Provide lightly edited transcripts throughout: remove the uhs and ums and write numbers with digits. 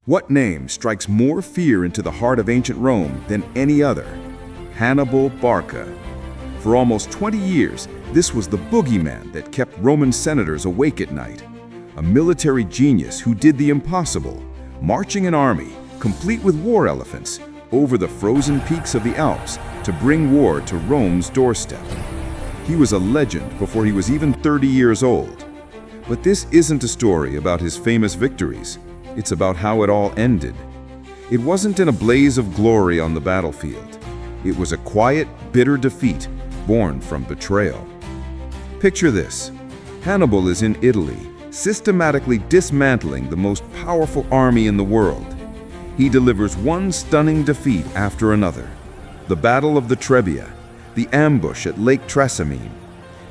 What name strikes more fear into the heart of ancient Rome than any other? Hannibal Barca. For almost 20 years, this was the boogeyman that kept Roman senators awake at night. A military genius who did the impossible, marching an army, complete with war elephants, over the frozen peaks of the Alps to bring war to Rome's doorstep. He was a legend before he was even 30 years old. But this isn't a story about his famous victories. It's about how it all ended. It wasn't in a blaze of glory on the battlefield. It was a quiet, bitter defeat born from betrayal. Picture this. Hannibal is in Italy, systematically dismantling the most powerful army in the world. He delivers one stunning defeat after another. The Battle of the Trebia, the ambush at Lake Trasimene,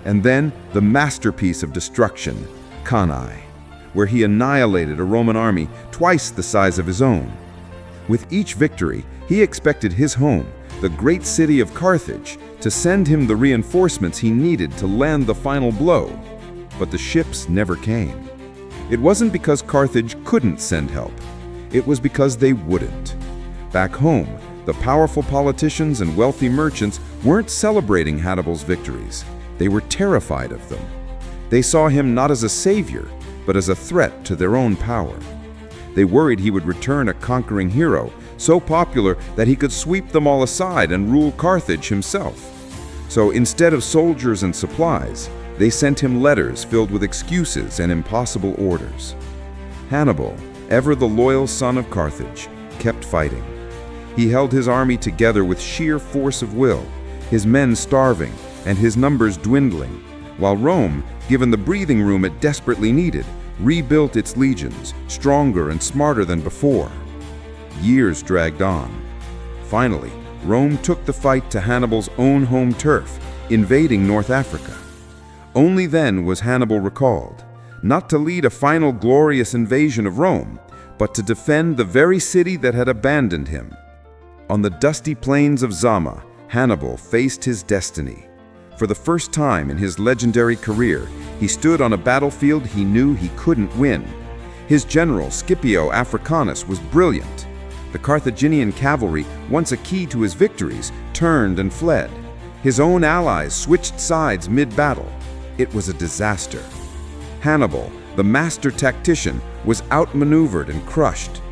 and then the masterpiece of destruction, Cannae, where he annihilated a Roman army twice the size of his own. With each victory, he expected his home, the great city of Carthage, to send him the reinforcements he needed to land the final blow. But the ships never came. It wasn't because Carthage couldn't send help. It was because they wouldn't. Back home, the powerful politicians and wealthy merchants weren't celebrating Hannibal's victories. They were terrified of them. They saw him not as a savior, but as a threat to their own power. They worried he would return a conquering hero, so popular that he could sweep them all aside and rule Carthage himself. So instead of soldiers and supplies, they sent him letters filled with excuses and impossible orders. Hannibal, ever the loyal son of Carthage, kept fighting. He held his army together with sheer force of will, his men starving and his numbers dwindling, while Rome, given the breathing room it desperately needed, rebuilt its legions, stronger and smarter than before. Years dragged on. Finally, Rome took the fight to Hannibal's own home turf, invading North Africa. Only then was Hannibal recalled, not to lead a final glorious invasion of Rome, but to defend the very city that had abandoned him. On the dusty plains of Zama, Hannibal faced his destiny. For the first time in his legendary career, he stood on a battlefield he knew he couldn't win. His general, Scipio Africanus, was brilliant. The Carthaginian cavalry, once a key to his victories, turned and fled. His own allies switched sides mid-battle. It was a disaster. Hannibal, the master tactician, was outmaneuvered and crushed.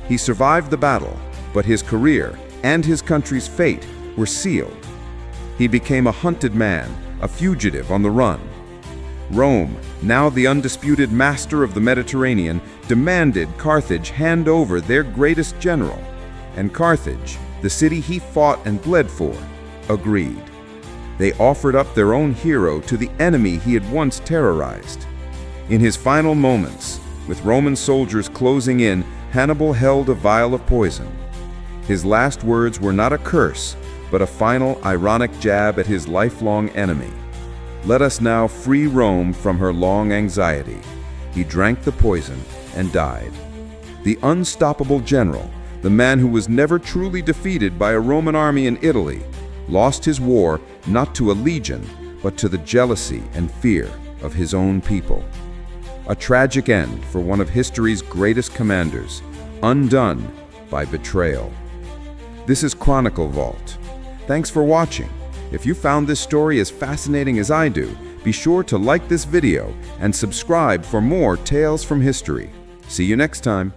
He survived the battle, but his career and his country's fate were sealed. He became a hunted man, a fugitive on the run. Rome, now the undisputed master of the Mediterranean, demanded Carthage hand over their greatest general. And Carthage, the city he fought and bled for, agreed. They offered up their own hero to the enemy he had once terrorized. In his final moments, with Roman soldiers closing in, Hannibal held a vial of poison. His last words were not a curse, but a final ironic jab at his lifelong enemy. Let us now free Rome from her long anxiety. He drank the poison and died. The unstoppable general, the man who was never truly defeated by a Roman army in Italy, lost his war not to a legion, but to the jealousy and fear of his own people. A tragic end for one of history's greatest commanders, undone by betrayal. This is Chronicle Vault. Thanks for watching. If you found this story as fascinating as I do, be sure to like this video and subscribe for more tales from history. See you next time.